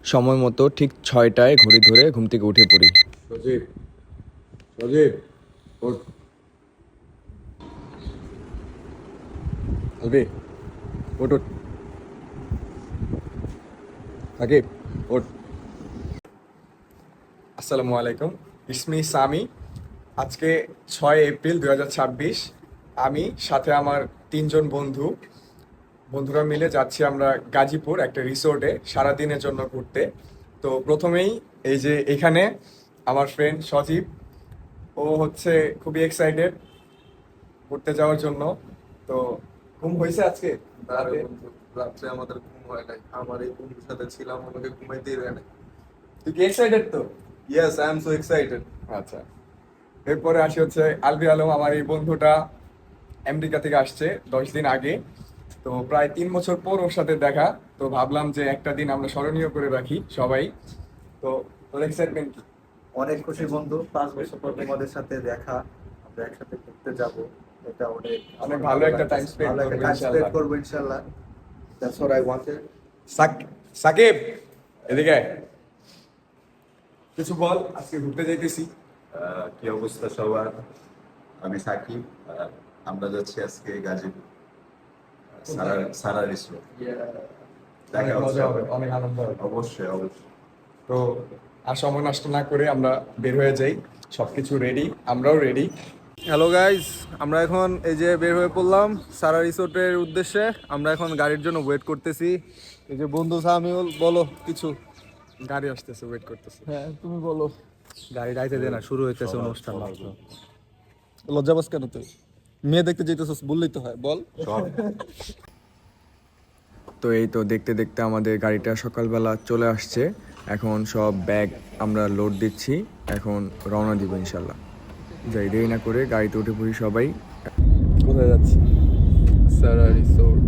সময় মতো ঠিক 6টায় ঘড়ি ধরে ঘুম থেকে উঠে পড়ি। সজীব, সজীব, ওঠ। আলবি, ওঠ ওঠ। সাকিব, ওঠ। আসসালামু আলাইকুম, ইসমি সামি। আজকে 6 এপ্রিল 2026। আমি সাথে আমার 3জন বন্ধুরা মিলে যাচ্ছি আমরা গাজীপুর একটা রিসোর্টে সারাদিনের জন্য ঘুরতে। তো প্রথমেই এই যে এখানে আমার ফ্রেন্ড সজীব, ও হচ্ছে খুবই এক্সাইটেড ঘুরতে যাওয়ার জন্য। তো ঘুম হয়েছে আজকে আরে রাতে? বন্ধু, রাত্রে আমাদের ঘুম হয় নাই। আমার এই বন্ধুর সাথে ছিলাম, আমাকে ঘুমাইতেই দেয় নাই। তুই কি এক্সাইটেড তো? Yes, I am so excited. আচ্ছা, এরপরে আসি হচ্ছে আলবি আলম। আমার এই বন্ধুটা আমেরিকা থেকে আসছে 10 দিন আগে। তো প্রায় 3 বছর পর ওর সাথে দেখা। তো ভাবলাম যে একটা দিন আমরা স্মরণীয় করে রাখি সবাই। তো তোর এক্সাইটমেন্ট কি? অনেক খুশি বন্ধু, 5 বছর পর তোমাদের সাথে দেখা, আমরা একসাথে ঘুরতে যাব। এটা অনেক অনেক ভালো একটা টাইম স্পেন্ড ভালো একটা করবো টাইম ইনশাল্লাহ। স্পেন্ড করবো ইনশাল্লাহ। That's what I wanted. Shakib, এদিকে আয়। কিছু বল, আজকে ঘুরতে যাইতেছি। কি অবস্থা সবার? আমি সাকিব। আমরা যাচ্ছি আজকে গাজীপুর সারা সারা রিসোর্ট। অনেক দেখা হচ্ছে মজা হবে, আবার। অনেক আনন্দ হবে। অবশ্যই অবশ্যই। তো আর সময় নষ্ট না করে আমরা বের হয়ে যাই। সবকিছু রেডি, আমরাও রেডি। হ্যালো গাইজ, আমরা এখন এই যে বের হয়ে পড়লাম সারা রিসোর্টের উদ্দেশ্যে। আমরা এখন গাড়ির জন্য ওয়েট করতেছি। এই যে বন্ধু সামিউল, বলো কিছু। গাড়ি আসতেছে, ওয়েট করতেছে। হ্যাঁ, তুমি বলো। গাড়ি ডাইতে দে না, শুরু হইতেছে অনুষ্ঠান মাত্র। লজ্জাবাস কেন তুই? মেয়ে দেখতে যেতেছিস বললেই তো হয়, বল। তো এই তো দেখতে দেখতে আমাদের গাড়িটা সকালবেলা চলে আসছে। এখন সব ব্যাগ আমরা লোড দিচ্ছি, এখন রওনা দিব ইনশাল্লাহ। যাই দেরি না করে গাড়িতে উঠে পড়ি সবাই। কোথায় যাচ্ছি? সারা রিসোর্ট।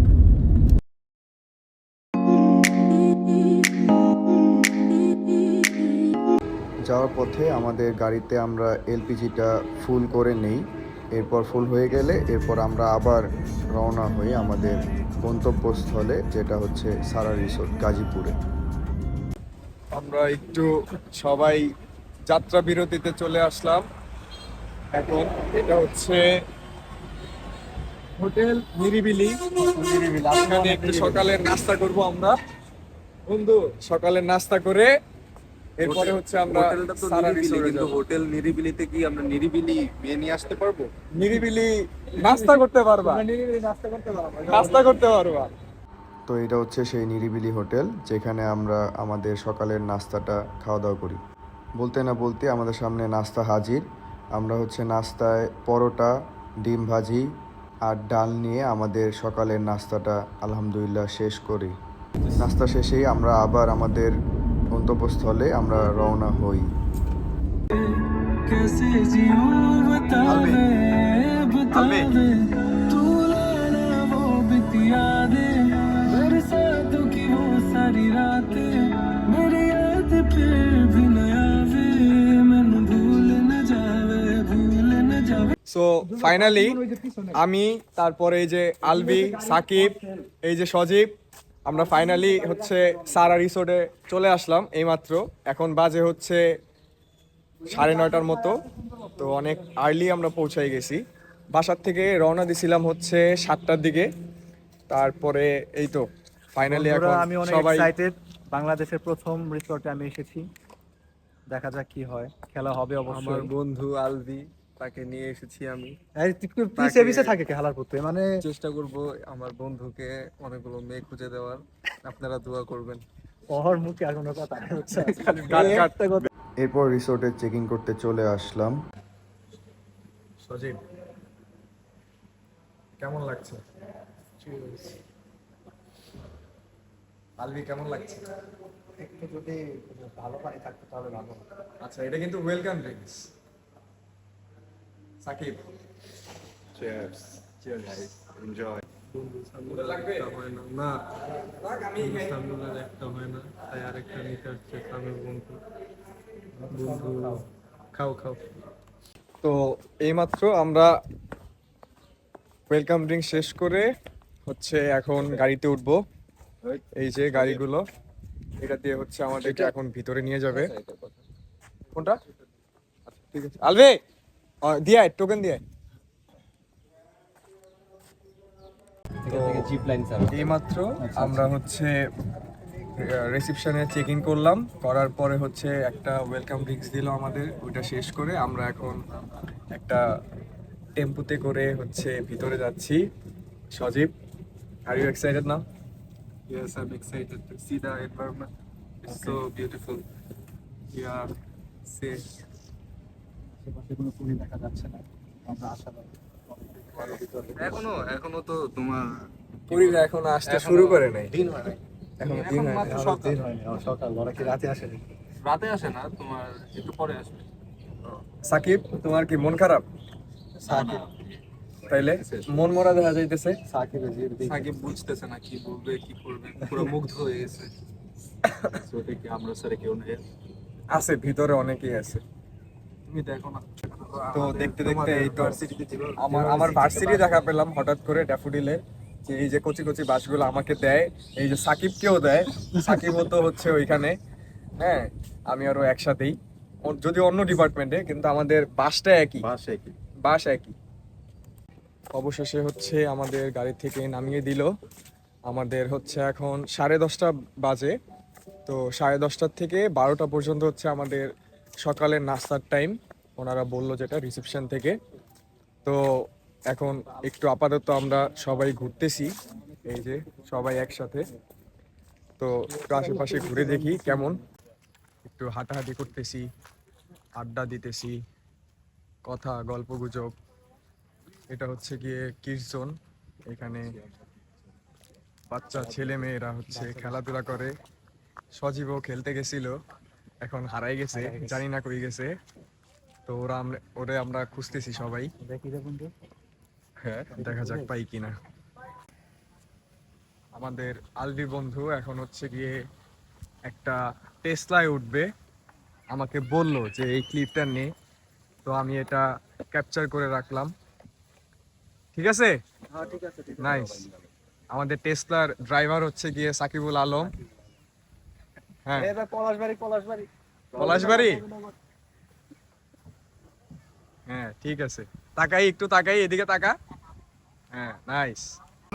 যাওয়ার পথে আমাদের গাড়িতে আমরা এলপিজিটা ফুল করে নেই। এরপর ফুল হয়ে গেলে এরপর আমরা আবার রওনা হই আমাদের গন্তব্যস্থলে, যেটা হচ্ছে সারা রিসোর্ট গাজীপুরে। আমরা একটু সবাই যাত্রা বিরতিতে চলে আসলাম। এখন এটা হচ্ছে হোটেল নিরিবিলি। এখানে একটু সকালের নাস্তা করব আমরা বন্ধু। সকালের নাস্তা করে এরপরে হচ্ছে আমরা হোটেলটা তো সারা নিরিবিলি, রিসোর্টে কিন্তু যাব। হোটেল নিরিবিলিতে কি আমরা নিরিবিলি মেয়ে নিয়ে আসতে পারবো? নিরিবিলি নাস্তা করতে পারবা, নাস্তা করতে পারবা। তো এটা হচ্ছে সেই নিরিবিলি হোটেল যেখানে আমরা আমাদের সকালের নাস্তাটা খাওয়া দাওয়া করি। বলতে না বলতে আমাদের সামনে নাস্তা হাজির। আমরা হচ্ছে নাস্তায় পরোটা, ডিম ভাজি আর ডাল নিয়ে আমাদের সকালের নাস্তাটা আলহামদুলিল্লাহ শেষ করি। নাস্তা শেষেই আমরা আবার আমাদের গন্তব্যস্থলে আমরা রওনা হই। कैसे जीऊं बता दे बता दे तू लाना वो बितिया दे बरसातों की वो सारी रातें मेरी याद फिर भी न आवे मैनू भूल न जावे भूल न जावे। সো ফাইনালি আমি, তারপরে এই যে আলবি, সাকিব, এই যে সজীব, আমরা ফাইনালি হচ্ছে সারা রিসোর্টে চলে আসলাম এইমাত্র। এখন বাজে হচ্ছে 9:30টার মতো। তো অনেক আর্লি আমরা পৌঁছাই গেছি। বাসার থেকে রওনা দিছিলাম হচ্ছে 7টার দিকে। তারপরে এই তো ফাইনালি এখন আমি অনেক সবাই এক্সাইটেড। বাংলাদেশের প্রথম রিসোর্টে আমি এসেছি, দেখা যাক কি হয়। খেলা হবে আমার অবশ্যই। বন্ধু আলভি, তাকে নিয়ে এসেছি আমি। পিছে থাকে খেলার প্রতি, মানে চেষ্টা করব আমার বন্ধুকে অনেকগুলো মেয়ে খুঁজে দেওয়ার। আপনারা দোয়া করবেন। ওর মুখে আর কোনো কথা নেই, বুঝছো? কাট কাট। এরপর রিসোর্টে চেক ইন করতে চলে আসলাম। সজীব, কেমন লাগছে? আলবি, কেমন লাগছে? একটু যদি ভালো পানি থাকতো তাহলে ভালো হতো। আচ্ছা, এটা কিন্তু welcome drinks. Shakib, cheers. Cheers guys, enjoy. লাগবে? হয় না, না রাখ, আমি খাই। সামনের একটা হয় না, তাই আরেকটা নিতে আসছে সামনের বন্ধু। বন্ধু খাও খাও। তো এইমাত্র আমরা ওয়েলকাম ড্রিঙ্ক শেষ করে হচ্ছে এখন গাড়িতে উঠবো। এই যে গাড়িগুলো, এটা দিয়ে হচ্ছে আমাদেরকে এখন ভিতরে নিয়ে যাবে। কোনটা? আচ্ছা, ঠিক আছে আলবে দিয়ে টোকেন দিয়ে। তো এইমাত্র আমরা হচ্ছে রিসেপশনে চেক ইন করলাম, করার পরে হচ্ছে একটা ওয়েলকাম ড্রিঙ্কস দিল আমাদের, ওইটা শেষ করে আমরা এখন একটা টেম্পুতে করে হচ্ছে ভিতরে যাচ্ছি। Sajib, are you excited now? Yes, I'm excited to see the environment. It's so beautiful. Yeah, see. এখনো তো তোমার পুরীরা এখন আসতে শুরু করে নাই, দিন হয় নাই। এখন দিন হয় মাত্র নাই। সকাল। সকাল ওরা কি রাতে আসে? রাতে আসে না, তোমার একটু পরে আসবে। সাকিব, তোমার কি মন খারাপ? সাকিব তাইলে মন মরা দেখা যাইতেছে। সাকিবের যে সাকিব বুঝতেছে না কি বলবে কি করবে, পুরো মুগ্ধ হয়ে গেছে। আমরা স্যার কেউ নেই, আছে ভিতরে অনেকেই আছে। তুমি দেখো না। তো দেখতে দেখতে এই তো আমার ভার্সিটি দেখা পেলাম হঠাৎ করে ড্যাফোডিলে, যে এই যে কচি কচি বাসগুলো আমাকে দেয়, এই যে সাকিবকেও দেয়। সাকিবও তো হচ্ছে ওইখানে, হ্যাঁ আমি আরো একসাথেই, যদি অন্য ডিপার্টমেন্টে, কিন্তু আমাদের বাসটা একই, বাস একই। অবশেষে হচ্ছে আমাদের গাড়ি থেকে নামিয়ে দিল। আমাদের হচ্ছে এখন 10:30 বাজে। তো 10:30 থেকে 12টা পর্যন্ত হচ্ছে আমাদের সকালের নাস্তার টাইম, ওনারা বললো যেটা রিসেপশন থেকে। তো এখন একটু আপাতত আমরা সবাই ঘুরতেছি, এই যে সবাই একসাথে। তো একটু আশেপাশে ঘুরে দেখি কেমন, একটু হাঁটাহাঁটি করতেছি, আড্ডা দিতেছি, কথা গল্প গুজব। এটা হচ্ছে গিয়ে কিডস জোন, এখানে বাচ্চা ছেলে মেয়েরা হচ্ছে খেলাধুলা করে। সজীবও খেলতে গেছিল, এখন হারাই গেছে, জানি না কই গেছে। তো ওরে আমরা খুঁজতেছি সবাই, হ্যাঁ দেখা যাক পাই কিনা। আমাদের আলভি বন্ধু এখন হচ্ছে গিয়ে একটা টেসলায় উঠবে, আমাকে বললো যে এই ক্লিপটা নে, তো আমি এটা ক্যাপচার করে রাখলাম। ঠিক আছে, নাইস। আমাদের টেসলার ড্রাইভার হচ্ছে গিয়ে সাকিবুল আলম। হ্যাঁ পলাশবাড়ি, হ্যাঁ ঠিক আছে। তাকাই একটু, তাকাই এদিকে তাকা। হ্যাঁ নাইস।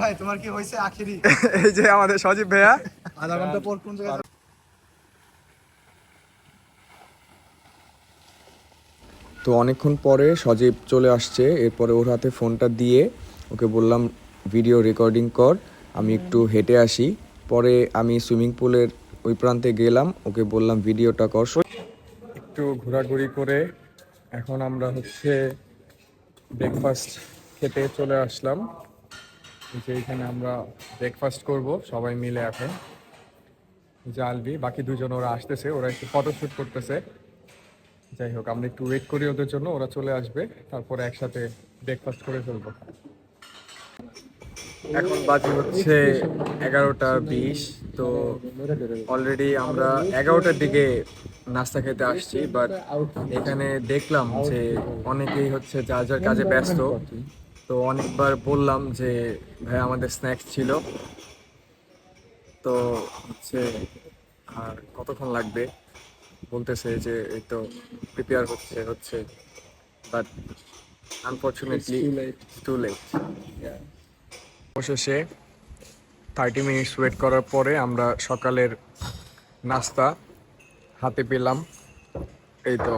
ভাই তোমার কি হয়েছে আখেরি এই যে আমাদের সজীব ভাইয়া। আধা ঘন্টা পর কোন জায়গায় তো অনেকক্ষণ পরে সজীব চলে আসছে, এরপরে ওর হাতে ফোনটা দিয়ে ওকে বললাম ভিডিও রেকর্ডিং কর, আমি একটু হেঁটে আসি। পরে আমি সুইমিং পুলের ওই প্রান্তে গেলাম, ওকে বললাম ভিডিওটা কর। একটু ঘোরাঘুরি করে এখন আমরা হচ্ছে ব্রেকফাস্ট খেতে চলে আসলাম। এই যে এখানে আমরা ব্রেকফাস্ট করব সবাই মিলে। এখন যে আলবি, বাকি দুজন ওরা আসতেছে, ওরা একটু ফটোশ্যুট করতেছে। যাই হোক, আমরা একটু ওয়েট করি ওদের জন্য, ওরা চলে আসবে, তারপরে একসাথে ব্রেকফাস্ট করে ফেলবো। এখন বাজে হচ্ছে 11:20। তো অলরেডি আমরা 11টার দিকে নাস্তা খেতে আসছি, বাট এখানে দেখলাম যে অনেকেই হচ্ছে যার যার কাজে ব্যস্ত। তো অনেকবার বললাম যে ভাই আমাদের স্ন্যাক্স ছিল, তো হচ্ছে আর কতক্ষণ লাগবে, বলতেছে যে এই তো প্রিপেয়ার হচ্ছে বাট আনফরচুনেটলি টু লেট। অবশেষে 30 মিনিটস ওয়েট করার পরে আমরা সকালের নাস্তা হাতে পেলাম। এই তো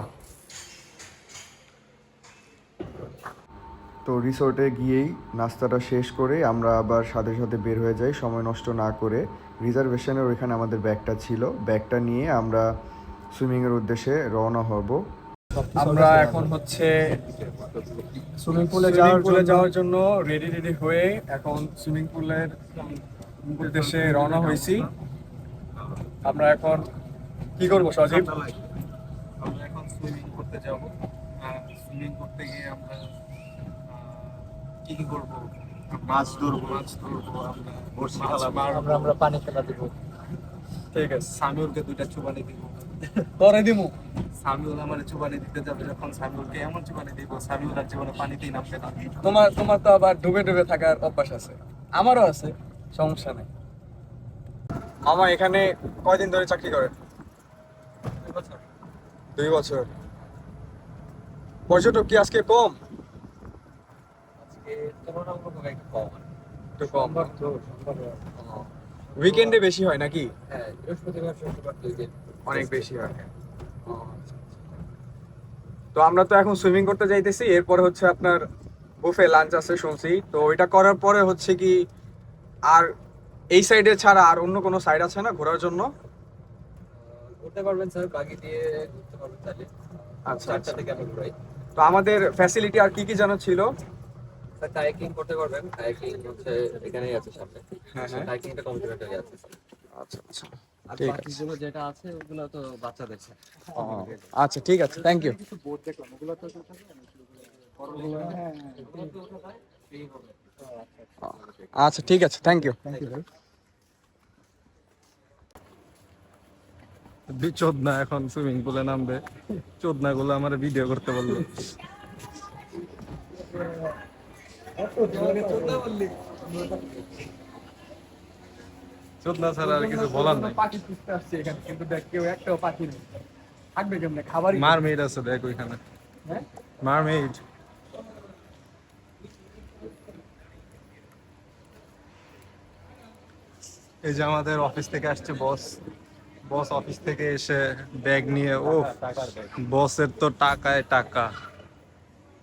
তো রিসোর্টে গিয়েই নাস্তাটা শেষ করে আমরা আবার সাথে সাথে বের হয়ে যাই, সময় নষ্ট না করে। রিজার্ভেশনের ওইখানে আমাদের ব্যাগটা ছিল, ব্যাগটা নিয়ে আমরা সুইমিংয়ের উদ্দেশ্যে রওনা হব। আমরা এখন হচ্ছে সুইমিং পুলে যাওয়ার জন্য রেডি হয়ে এখন সুইমিং পুলের উদ্দেশ্যে রওনা হয়েছি। আমরা এখন কি করবো সজীব? আমরা এখন সুইমিং করতে যাব। সুইমিং করতে গিয়ে আমরা কি কি করব? মাছ ধরবো আমরা বড়শি মাছ খেলা মারবো। আমরা পানি খেলা দেবো ঠিক আছে, সামিউলকে 2টা চুবানি দিব। পরে দিমু। সামিউল আমার চুবানি দিতে যাবে, যখন সামিউলকে এমন চুবানি দিব সামিউল আর জীবনে পানিতেই নামবে না। তোমার তো আবার ডুবে থাকার অভ্যাস আছে, আমারও আছে, সমস্যা নেই। মামা এখানে কয়দিন ধরে চাকরি করেন? 2 বছর। পর্যটক কি আজকে কম? একটু কম। উইকেন্ডে বেশি হয় নাকি? অনেক বেশি হয়। তো আমরা তো এখন সুইমিং করতে যাইতেছি, এরপরে হচ্ছে আপনার বুফে লাঞ্চ আছে শুনছি, তো ওইটা করার পরে হচ্ছে কি আর এই সাইডে ছাড়া আর অন্য কোনো সাইড আছে না ঘোরার জন্য? ঘুরতে পারবেন স্যার, বাকি দিয়ে ঘুরতে পারবেন চাইলে। আচ্ছা, চারটা আচ্ছা। থেকে আমরা ঘুরাই। তো আমাদের ফ্যাসিলিটি আর কি কি যেন ছিল? স্যার কায়াকিং করতে পারবেন, কায়াকিং হচ্ছে এখানেই আছে সামনে। হ্যাঁ, হ্যাঁ। কায়াকিংটা কমপ্লিমেন্টারি আছে স্যার। আচ্ছা, আচ্ছা। আর ঠিক আছে। বাকিগুলো যেটা আছে ওগুলো তো বাচ্চাদের স্যার। আচ্ছা, ঠিক আছে, থ্যাংক ইউ। আচ্ছা, ঠিক আছে, থ্যাংক ইউ। চোদনা এখন সুইমিং পুলে নামবে, চোদনা গুলো আমার ভিডিও করতে বললো। চোদনা ছাড়া আর কিছু বলার নাই। পাখি পুষতে আসছে এখানে, কিন্তু দেখ কেউ একটাও পাখি নেই। থাকবে কেমনে? খাবারই মারমেইড আছে দেখ ওইখানে, হ্যাঁ? মারমেইড। এই যে আমাদের অফিস থেকে আসছে বস, বস অফিস থেকে এসে ব্যাগ নিয়ে, ও বসের তো টাকায় টাকা,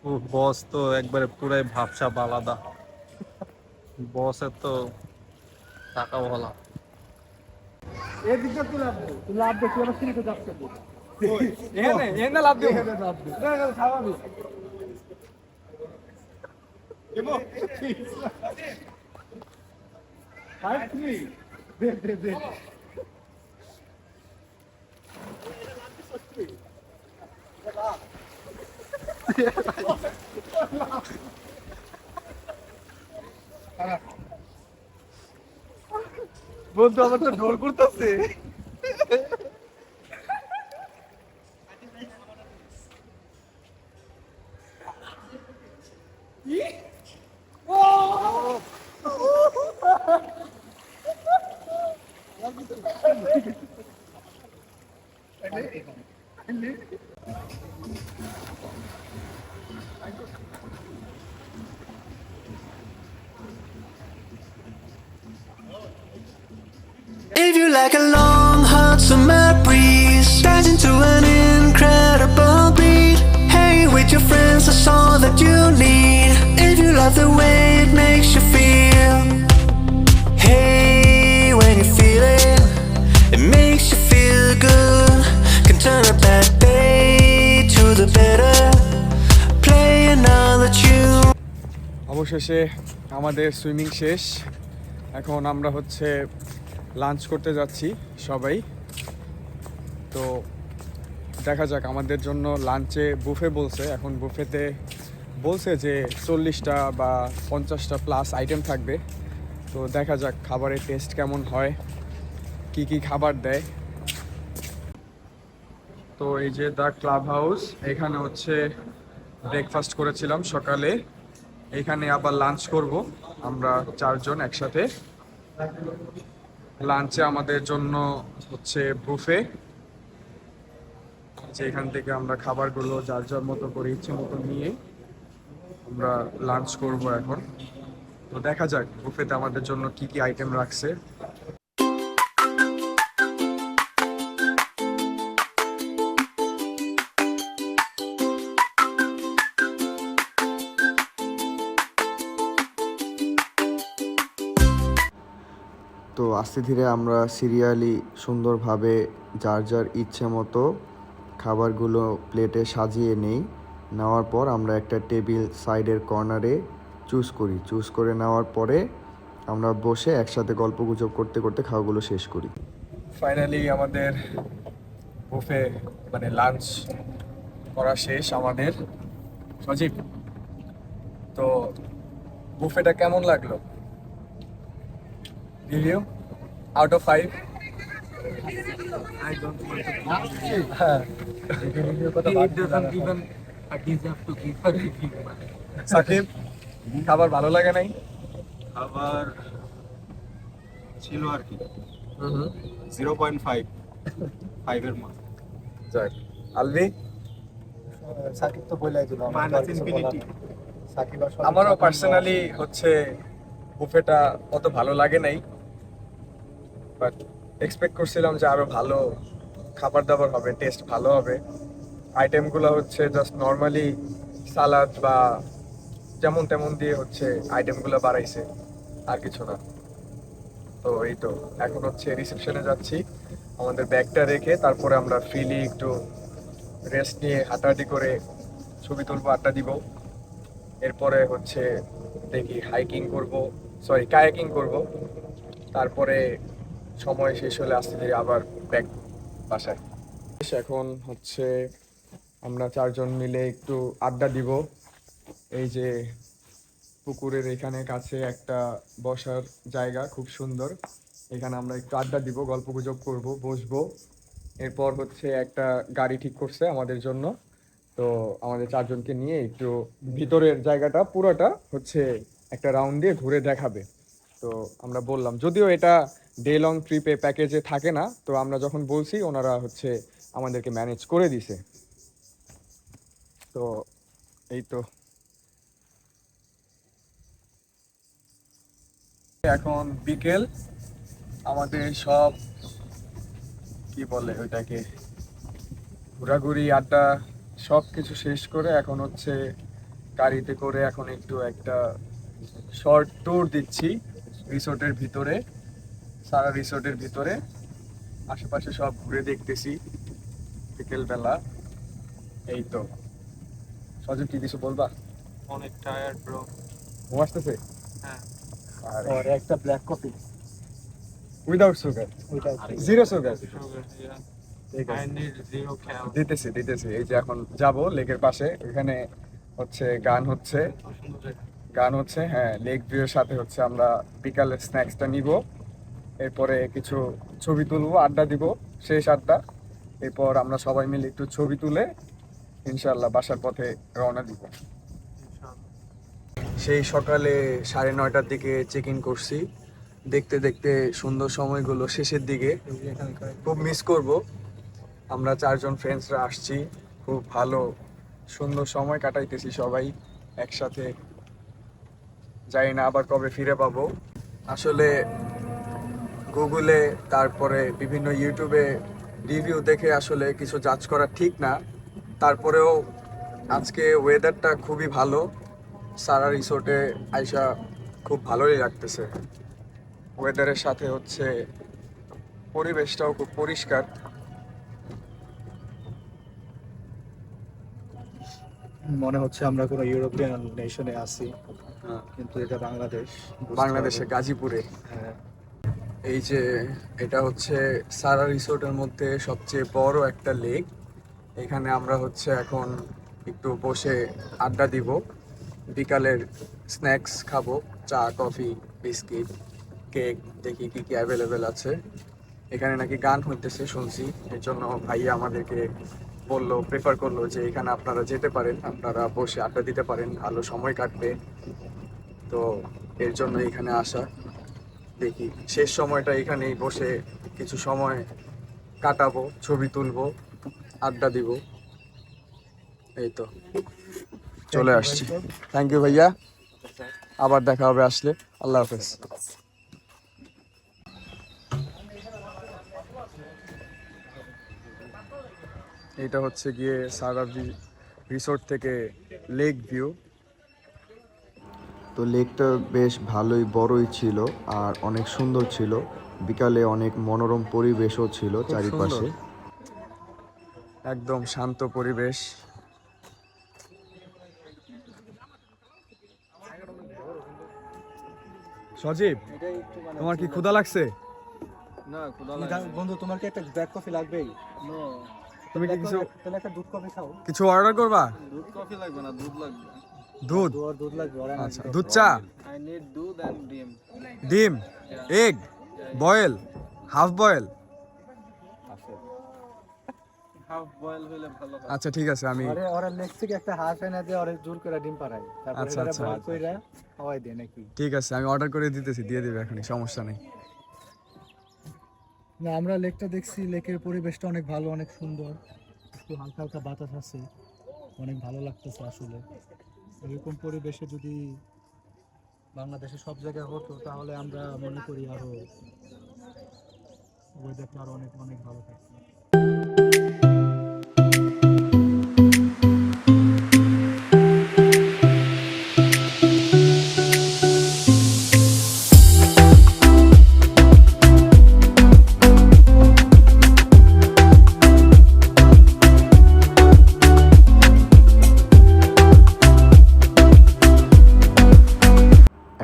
ও বস তো একবারে পুরাই ভাবসাব আলাদা, বসের তো টাকা বলা। এদিকে তুই লাভ দে তুই আবার সিঁড়িতে যাচ্ছে এখানে এখানে লাভ দে স্বাভাবিক। দে দে দে বন্ধু আমার তো ডোর করতেছে। If you like a long hot summer breeze, dive into an incredible beat. Hey, with your friends, that's all that you need. If you love the way it makes you feel, hey, when you feel it, it makes you feel good. Can turn a bad day to the better. Play another tune. অবশেষে আমাদের swimming শেষ, এখন আমরা হচ্ছে lunch করতে যাচ্ছি সবাই। তো দেখা যাক, আমাদের জন্য লাঞ্চে বুফে বলছে, এখন বুফেতে বলছে যে 40টা বা 50টা প্লাস আইটেম থাকবে। তো দেখা যাক খাবারের টেস্ট কেমন হয়, কি কি খাবার দেয়। তো এই যে দ্য ক্লাব হাউস, এখানে হচ্ছে ব্রেকফাস্ট করেছিলাম সকালে, এখানে আবার লাঞ্চ করব আমরা 4 জন একসাথে। লাঞ্চে আমাদের জন্য হচ্ছে বুফে, যেখান থেকে আমরা খাবারগুলো যার যার মতো করে ইচ্ছে মতো নিয়ে আমরা লাঞ্চ করব এখন। তো দেখা যাক বুফেতে আমাদের জন্য কি কি আইটেম রাখছে। তো আস্তে ধীরে আমরা সিরিয়ালি সুন্দরভাবে যার যার ইচ্ছে মতো খাবারগুলো প্লেটে সাজিয়ে নেই। নেওয়ার পর আমরা একটা টেবিল সাইডের কর্নারে চুজ করে নেওয়ার পরে আমরা বসে একসাথে গল্পগুজব করতে করতে খাওয়াগুলো শেষ করি। ফাইনালি আমাদের বুফে মানে লাঞ্চ করা শেষ আমাদের। সজীব, তো বুফেটা কেমন লাগলো? Review out of 5? I don't want to It doesn't even deserve to give a review. Shakib, খাবার ভালো লাগে নাই? খাবার ছিল আর কি, হুম। 0.5 5-এর মতো। যাক, আলবি? সাকিব তো বলেই দিল Minus infinity। সাকিব আর আমারও পার্সোনালি হচ্ছে বুফেটা অত ভালো লাগে নাই, বাট এক্সপেক্ট করছিলাম যে আরো ভালো খাবার দাবার হবে, টেস্ট ভালো হবে। আইটেমগুলো হচ্ছে জাস্ট নর্মালি সালাদ বা যেমন তেমন দিয়ে হচ্ছে আইটেমগুলো বাড়াইছে, আর কিছু না। তো এই তো এখন হচ্ছে রিসেপশনে যাচ্ছি আমাদের ব্যাগটা রেখে, তারপরে আমরা ফ্রিলি একটু রেস্ট নিয়ে হাঁটাহাঁটি করে ছবি তুলবো, আড্ডা দিব। এরপরে হচ্ছে দেখি হাইকিং করব, সরি কায়াকিং করব। তারপরে সময় শেষ হলে আস্তে ধীরে আবার ব্যাক বাসায়। এখন হচ্ছে আমরা 4 জন মিলে একটু আড্ডা দিব। এই যে পুকুরের এখানে কাছে একটা বসার জায়গা, খুব সুন্দর। এখানে আমরা একটু আড্ডা দিব, গল্প গুজব করবো, বসবো। এরপর হচ্ছে একটা গাড়ি ঠিক করছে আমাদের জন্য, তো আমাদের 4 জনকে নিয়ে একটু ভিতরের জায়গাটা পুরোটা হচ্ছে একটা রাউন্ড দিয়ে ঘুরে দেখাবে। তো আমরা বললাম, যদিও এটা ডে লং ট্রিপে প্যাকেজে থাকে না, তো আমরা যখন বলছি ওনারা হচ্ছে আমাদেরকে ম্যানেজ করে দিছে। তো এই তো এখন বিকেল, আমাদের সব কি বলে ওইটাকে ঘোরাঘুরি আড্ডা সব কিছু শেষ করে এখন হচ্ছে গাড়িতে করে এখন একটু একটা শর্ট ট্যুর দিচ্ছি রিসোর্টের ভিতরে, সারা রিসোর্টের ভিতরে। আশেপাশে সব ঘুরে দেখতেছি বিকেলবেলা। এই তো সজীব, কি কিছু বলবা? অনেক টায়ার্ড ব্রো। ঘুম আসতেছে? হ্যাঁ। আর একটা black coffee without sugar, zero sugar. ঠিক I আছে, need 0 cal। দিতেছি। এই যে এখন যাব লেকের পাশে, ওখানে হচ্ছে গান হচ্ছে, হ্যাঁ, লেক ভিউয়ের সাথে হচ্ছে আমরা বিকালের স্ন্যাক্সটা নিব। এরপরে কিছু ছবি তুলবো, আড্ডা দিব, শেষ আড্ডা। এরপর আমরা সবাই মিলে একটু ছবি তুলে ইনশাল্লাহ বাসার পথে রওনা দিব। সেই সকালে 9:30টার দিকে চেক ইন করছি। দেখতে দেখতে সুন্দর সময়গুলো শেষের দিকে, খুব মিস করব। আমরা 4 জন ফ্রেন্ডসরা আসছি, খুব ভালো সুন্দর সময় কাটাইতেছি সবাই একসাথে। জানি না আবার কবে ফিরে পাবো। আসলে গুগলে তারপরে বিভিন্ন ইউটিউবে রিভিউ দেখে আসলে কিছু জাজ করা ঠিক না। তারপরেও আজকে ওয়েদারটা খুবই ভালো, সারা রিসোর্টে আইসা খুব ভালোই লাগতেছে। ওয়েদারের সাথে হচ্ছে পরিবেশটাও খুব পরিষ্কার। মনে হচ্ছে আমরা কোনো ইউরোপিয়ান নেশনে আছি, কিন্তু এটা বাংলাদেশ। বাংলাদেশে গাজীপুরে। হ্যাঁ। এই যে এটা হচ্ছে সারা রিসোর্টের মধ্যে সবচেয়ে বড় একটা লেক। এখানে আমরা হচ্ছে এখন একটু বসে আড্ডা দিব, বিকালের স্ন্যাক্স খাবো, চা, কফি, বিস্কিট, কেক, দেখি কি কি অ্যাভেলেবেল আছে। এখানে নাকি গান হইতেছে শুনছি, এর জন্য ভাইয়া আমাদেরকে বললো, প্রেফার করলো যে এখানে আপনারা যেতে পারেন, আপনারা বসে আড্ডা দিতে পারেন, ভালো সময় কাটবে। তো এর জন্য এখানে আসা। দেখি শেষ সময়টা এখানেই বসে কিছু সময় কাটাবো, ছবি তুলবো, আড্ডা দিব। এই তো চলে আসছি। থ্যাংক ইউ ভাইয়া, আবার দেখা হবে আসলে। আল্লাহ হাফেজ। এটা হচ্ছে গিয়ে সারা রিসোর্ট থেকে লেক ভিউ। তো লেকটা বেশ ভালোই বড়ই ছিল আর অনেক সুন্দর ছিল। বিকালে অনেক মনোরম পরিবেশও ছিল খুব চারিপাশে। সুন্দর। একদম শান্ত পরিবেশ। সজীব, তোমার কি ক্ষুধা লাগছে? না ক্ষুধা বন্ধু, তোমার কি একটা ব্ল্যাক কফি লাগবেই? তুমি কি কিছু তাহলে একটা দুধ কফি খাও। কিছু অর্ডার করবা? দুধ কফি লাগবে না, দুধ লাগবে। দুধ? দুধ লাগবে। আচ্ছা, দুধ চা, I need দুধ and ডিম। ডিম, egg, boil, half boil. Half boil হলে ভালো হয়। আচ্ছা ঠিক আছে, আমি ওরা নেক্সট থেকে একটা হাফ এনে দিয়ে ওরা জোর করে ডিম পাড়ায়, তারপরে আচ্ছা, এটা আচ্ছা। বয়েল কইরা খাওয়াই দেয় নাকি। ঠিক আছে, আমি অর্ডার করে দিতেছি, দিয়ে দিবে এখনই, সমস্যা নেই। না, আমরা লেকটা দেখছি, লেকের পরিবেশটা অনেক ভালো, অনেক সুন্দর, একটু হালকা হালকা বাতাস আছে, অনেক ভালো লাগতেছে আসলে। এরকম পরিবেশে যদি বাংলাদেশে সব জায়গায় হতো তাহলে আমরা মনে করি আরো ওয়েদারটা আরো অনেক অনেক ভালো থাকতো।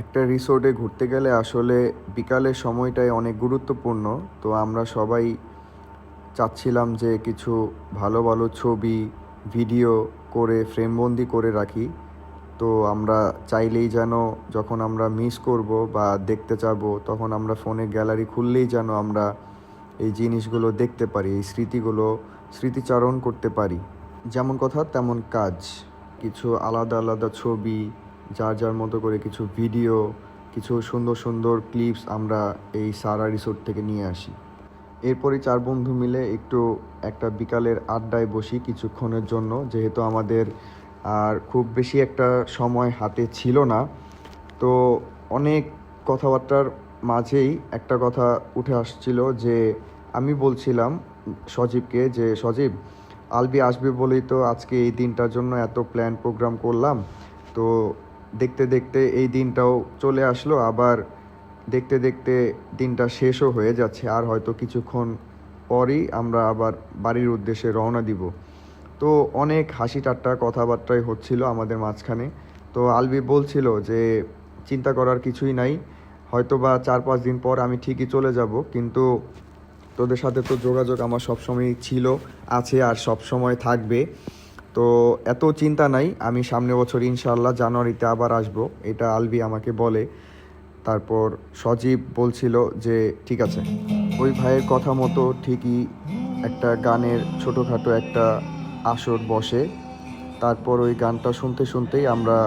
একটা রিসোর্টে ঘুরতে গেলে আসলে বিকালের সময়টাই অনেক গুরুত্বপূর্ণ। তো আমরা সবাই চাচ্ছিলাম যে কিছু ভালো ভালো ছবি ভিডিও করে ফ্রেমবন্দি করে রাখি। তো আমরা চাইলেই যেন যখন আমরা মিস করব বা দেখতে যাব তখন আমরা ফোনের গ্যালারি খুললেই যেন আমরা এই জিনিসগুলো দেখতে পারি, এই স্মৃতিগুলো স্মৃতিচারণ করতে পারি। যেমন কথা তেমন কাজ, কিছু আলাদা আলাদা ছবি, যার যার মতো করে কিছু ভিডিও, কিছু সুন্দর সুন্দর ক্লিপস আমরা এই সারা রিসোর্ট থেকে নিয়ে আসি। এরপরই 4 বন্ধু মিলে একটু একটা বিকালের আড্ডায় বসি কিছুক্ষণের জন্য, যেহেতু আমাদের আর খুব বেশি একটা সময় হাতে ছিল না। তো অনেক কথাবার্তার মাঝেই একটা কথা উঠে আসছিল যে আমি বলছিলাম সজীবকে যে সজীব, আলবি আসবে বলেই তো আজকে এই দিনটার জন্য এত প্ল্যান প্রোগ্রাম করলাম। তো দেখতে দেখতে এই দিনটাও চলে আসলো, আবার দেখতে দেখতে দিনটা শেষও হয়ে যাচ্ছে, আর হয়তো কিছুক্ষণ পরই আমরা আবার বাড়ির উদ্দেশ্যে রওনা দিব। তো অনেক হাসি ঠাট্টা কথাবার্তাই হচ্ছিল আমাদের মাঝখানে। তো আলবি বলছিল যে চিন্তা করার কিছুই নাই, হয়তো বা 4-5 দিন পর আমি ঠিকই চলে যাব, কিন্তু তোদের সাথে তো যোগাযোগ আমার সবসময় ছিল, আছে আর সব সময় থাকবে। তো এত চিন্তা নাই, আমি সামনের বছর ইনশাআল্লাহ জানুয়ারিতে আবার আসব, এটা আলবি আমাকে বলে। তারপর সজীব বলছিল যে ঠিক আছে। ওই ভাইয়ের কথা মতো ঠিকই একটা গানের ছোটোখাটো একটা আসর বসে। তারপর ওই গানটা শুনতে শুনতেই আমরা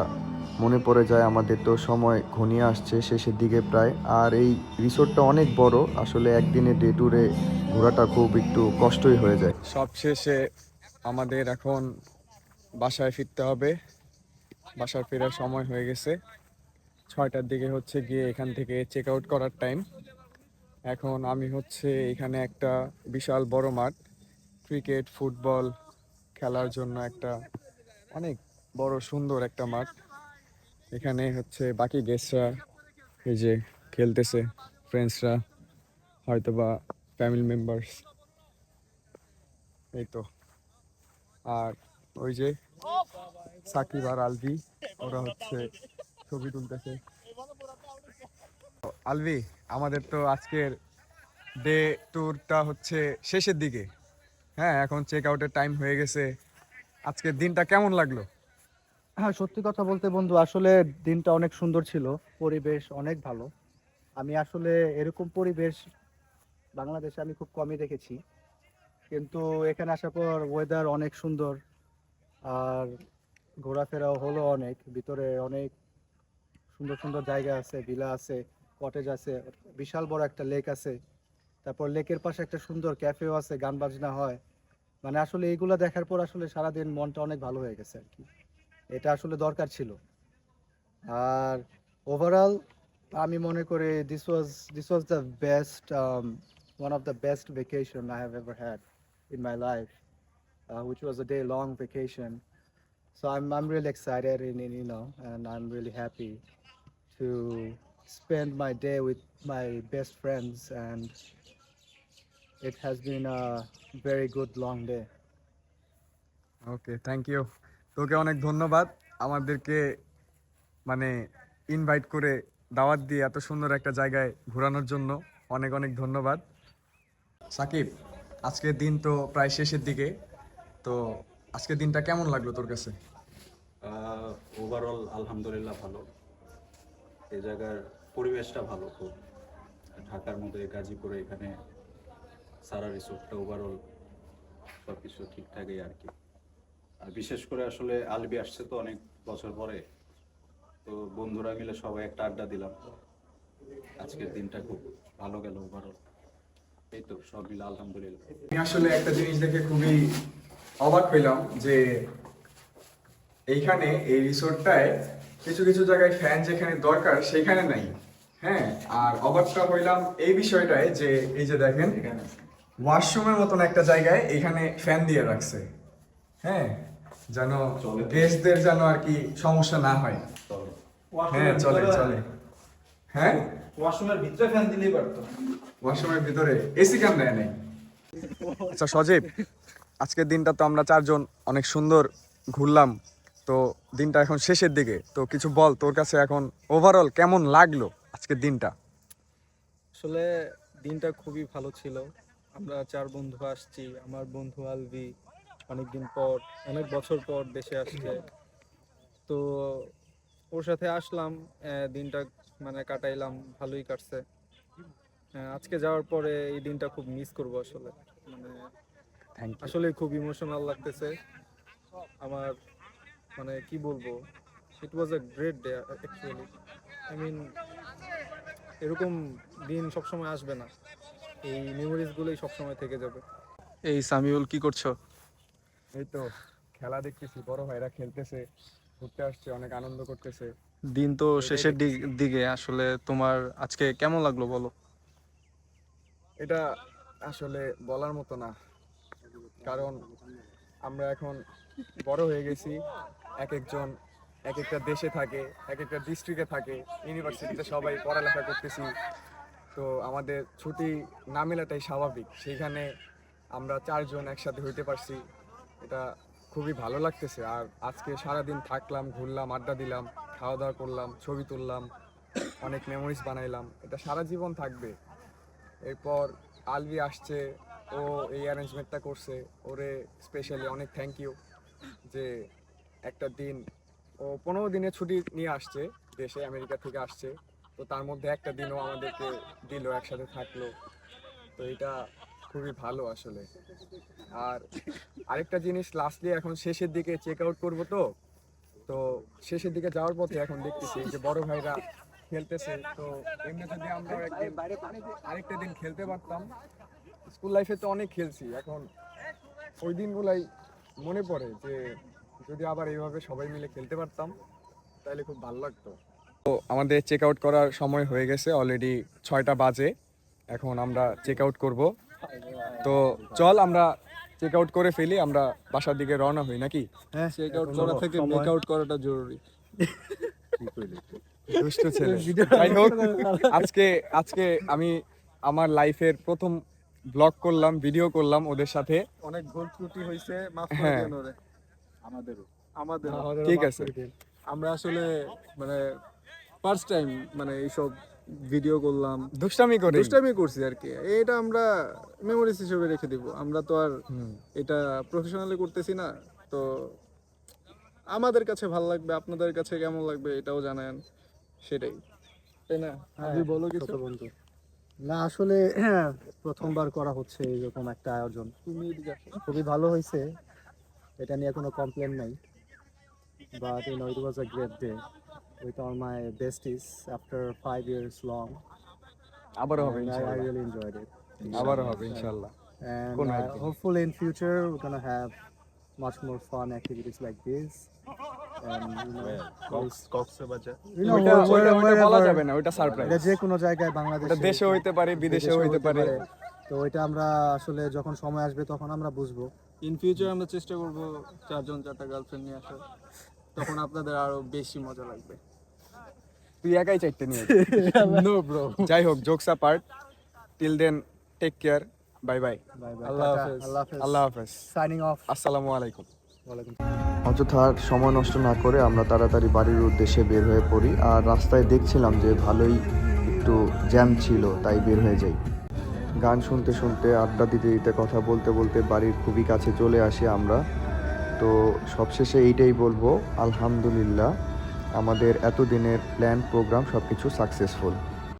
মনে পড়ে যায় আমাদের তো সময় ঘনিয়ে আসছে শেষের দিকে প্রায়। আর এই রিসোর্টটা অনেক বড়, আসলে একদিনে ডে ট্যুরে ঘোরাটা খুব একটু কষ্টই হয়ে যায়। সব শেষে আমাদের এখন বাসায় ফিরতে হবে। বাসায় ফেরার সময় হয়ে গেছে, 6টার দিকে হচ্ছে গিয়ে এখান থেকে চেক আউট করার টাইম। এখন আমি হচ্ছে এখানে একটা বিশাল বড় মাঠ, ক্রিকেট ফুটবল খেলার জন্য একটা অনেক বড় সুন্দর একটা মাঠ। এখানে হচ্ছে বাকি গেস্টরা এই যে খেলতেছে, ফ্রেন্ডসরা, হয়তো বা ফ্যামিলি মেম্বার্স, এই তো। আর ওই যে সাকিব আর আলভি, ওরা হচ্ছে ছবি তুলতেছে। আলভি, আমাদের তো আজকের ডে ট্যুরটা হচ্ছে শেষের দিকে। হ্যাঁ, এখন চেক আউটের টাইম হয়ে গেছে। আজকের দিনটা কেমন লাগলো? হ্যাঁ, সত্যি কথা বলতে বন্ধু, আসলে দিনটা অনেক সুন্দর ছিল, পরিবেশ অনেক ভালো। আমি আসলে এরকম পরিবেশ বাংলাদেশে আমি খুব কমই দেখেছি, কিন্তু এখানে আসার পর ওয়েদার অনেক সুন্দর, আর ঘোরাফেরাও হলো অনেক। ভিতরে অনেক সুন্দর সুন্দর জায়গা আছে, ভিলা আছে, কটেজ আছে, বিশাল বড় একটা লেক আছে। তারপর লেকের পাশে একটা সুন্দর ক্যাফেও আছে, গান বাজনা হয়। মানে আসলে এইগুলো দেখার পর আসলে সারাদিন মনটা অনেক ভালো হয়ে গেছে আর কি। এটা আসলে দরকার ছিল। আর ওভারঅল আমি মনে করি this was the best, one of the best vacation I have ever had in my life, which was a day-long vacation. So I'm really excited, and I'm really happy to spend my day with my best friends, and it has been a very good long day. Okay, thank you. তোকে অনেক ধন্যবাদ আমাদেরকে মানে invite করে দাওয়াত দিয়ে এত সুন্দর একটা জায়গায় ঘোরানোর জন্য। অনেক অনেক ধন্যবাদ। সাকিব, আজকের দিন তো প্রায় শেষের দিকে, তো আজকের দিনটা কেমন লাগলো তোর কাছে? ওভারঅল আলহামদুলিল্লাহ ভালো। এই জায়গার পরিবেশটা ভালো খুব। ঢাকার মধ্যে গাজীপুরে এখানে সারা রিসোর্টটা ওভারঅল সব কিছু ঠিকঠাকই আর কি। আর বিশেষ করে আসলে আলবি আসছে তো অনেক বছর পরে, তো বন্ধুরা মিলে সবাই একটা আড্ডা দিলাম। আজকের দিনটা খুব ভালো গেল ওভারঅল। এই তো সব মিলে আলহামদুলিল্লাহ। আমি আসলে একটা জিনিস দেখে খুবই অবাক হইলাম যে এইখানে এই রিসোর্টটায় কিছু কিছু জায়গায় ফ্যান যেখানে দরকার সেখানে নাই। হ্যাঁ, আর অবাকটা হইলাম এই বিষয়টায় যে এই যে দেখেন ওয়াশরুমের মতন একটা জায়গায় এখানে ফ্যান দিয়ে রাখছে। হ্যাঁ, যেন গেস্টদের যেন আর কি সমস্যা না হয়। হ্যাঁ চলে চলে। হ্যাঁ, ওয়াশরুমের ভিতরে ফ্যান দিলেই পারতো। ওয়াশরুমের ভিতরে এসি কেন দেয় নাই? আচ্ছা সজীব, আজকের দিনটা তো আমরা চারজন অনেক সুন্দর ঘুরলাম, তো দিনটা এখন শেষের দিকে, তো কিছু বল তোর কাছে এখন ওভারঅল কেমন লাগলো আজকের দিনটা? আসলে দিনটা খুবই ভালো ছিল। আমরা 4 বন্ধু আসছি, আমার বন্ধু আলভি অনেকদিন পর, অনেক বছর পর দেশে আসছে, তো ওর সাথে আসলাম, দিনটা মানে কাটাইলাম, ভালোই কাটছে। আজকে যাওয়ার পরে এই দিনটা খুব মিস করব আসলে, মানে আসলে খুব ইমোশনাল লাগতেছে আমার, মানে কি বলবো, it was a great day actually. I mean এরকম দিন সবসময় আসবে না, এই মেমোরিজগুলোই সবসময় থেকে যাবে। এই সামিউল কি করছো? এই তো খেলা দেখতেছি, বড় ভাইরা খেলতেছে, ঘুরতে আসছে, অনেক আনন্দ করতেছে। দিন তো শেষের দিকে, আসলে তোমার আজকে কেমন লাগলো বলো? এটা আসলে বলার মতো না, কারণ আমরা এখন বড় হয়ে গেছি, এক একজন এক একটা দেশে থাকে, এক একটা ডিস্ট্রিক্টে থাকে, ইউনিভার্সিটিতে সবাই পড়ালেখা করতেছি, তো আমাদের ছুটি না মেলাটাই স্বাভাবিক। সেইখানে আমরা 4 জন একসাথে হইতে পারছি, এটা খুবই ভালো লাগতেছে। আর আজকে সারাদিন থাকলাম, ঘুরলাম, আড্ডা দিলাম, খাওয়া দাওয়া করলাম, ছবি তুললাম, অনেক মেমোরিজ বানাইলাম, এটা সারা জীবন থাকবে। এরপর আলভি আসছে, ও এই অ্যারেঞ্জমেন্টটা করছে, ওরে স্পেশালি অনেক থ্যাংক ইউ, যে একটা দিন ও 15 দিনের ছুটি নিয়ে আসছে দেশে, আমেরিকা থেকে আসছে, তো তার মধ্যে একটা দিনও আমাদেরকে দিল, একসাথে থাকলো, তো এটা খুবই ভালো আসলে। আর আরেকটা জিনিস, লাস্টলি এখন শেষের দিকে চেক আউট করবো, তো শেষের দিকে যাওয়ার পথে এখন দেখতেছি যে বড় ভাইরা খেলতেছে, তো এমনি যদি আমরা একদিন আরেকটা দিন খেলতে পারতাম, স্কুল লাইফে তো অনেক খেলছি, এখন ওই দিনগুলাই মনে পড়ে যে যদি আবার এইভাবে সবাই মিলে খেলতে পারতাম তাহলে খুব ভালো লাগতো। তো আমাদের চেক আউট করার সময় হয়ে গেছে, অলরেডি 6টা বাজে, এখন আমরা চেক আউট করবো, তো চল আমরা চেক আউট করে ফেলি, আমরা বাসার দিকে রওনা হই নাকি? হ্যাঁ, চেক আউট করা থেকে মেক আউট করাটা জরুরি। দুষ্ট ছেলে। যাই হোক, আজকে আমি আমার লাইফের প্রথম ব্লগ করলাম, ভিডিও করলাম ওদের সাথে। অনেক ভুল ত্রুটি হয়েছে, মাফ করে হ্যাঁ। দেন ওরে। আমাদের ঠিক আছে। আমরা আসলে মানে ফার্স্ট টাইম মানে এইসব ভিডিও করলাম, দুষ্টামি করছি আর কি, এটা আমরা মেমোরিজ হিসেবে রেখে দিব। আমরা তো আর এটা প্রফেশনালি করতেছি না, তো আমাদের কাছে ভালো লাগবে, আপনাদের কাছে কেমন লাগবে এটাও জানেন, সেটাই, তাই না? আপনি বলো কিছু। বন্ধু না, আসলে প্রথমবার করা হচ্ছে এরকম একটা আয়োজন, তুমি এদিকে আসো। খুবই ভালো হয়েছে, এটা নিয়ে কোনো কমপ্লেন নাই, but it was a great day with all my besties after 5 years long. আবারও হবে And I ইনশাআল্লাহ, really enjoyed it. আবারও হবে ইনশাআল্লাহ। And কোনো একদিন। hopefully in future we're gonna have much more fun activities like this. And Cox's Bazar ওইটা বলা wherever- যাবে না, ওইটা সারপ্রাইজ। এটা যে কোনো জায়গায় বাংলাদেশে, ওটা দেশেও হইতে পারে, বিদেশেও হইতে পারে। তো এটা আমরা আসলে যখন সময় আসবে তখন আমরা বুঝবো। ইন ফিউচার আমরা চেষ্টা করব 4টা গার্লফ্রেন্ড নিয়ে আসার, তখন আপনাদের আরো বেশি মজা লাগবে। তুই একাই 4টে নিয়ে নো ব্রো। যাই হোক, jokes apart, till then take care, bye bye, bye bye, আল্লাহ হাফেজ। আল্লাহ হাফেজ, সাইনিং অফ। আসসালামু আলাইকুম। অযথা আর সময় নষ্ট না করে আমরা তাড়াতাড়ি বাড়ির উদ্দেশ্যে বের হয়ে পড়ি। আর রাস্তায় দেখছিলাম যে ভালোই একটু জ্যাম ছিল, তাই বের হয়ে যাই। গান শুনতে শুনতে, আড্ডা দিতে দিতে, কথা বলতে বলতে বাড়ির খুবই কাছে চলে আসি আমরা। তো সবশেষে এইটাই বলবো, আলহামদুলিল্লাহ, আমাদের এতদিনের প্ল্যান প্রোগ্রাম সব কিছু সাকসেসফুল।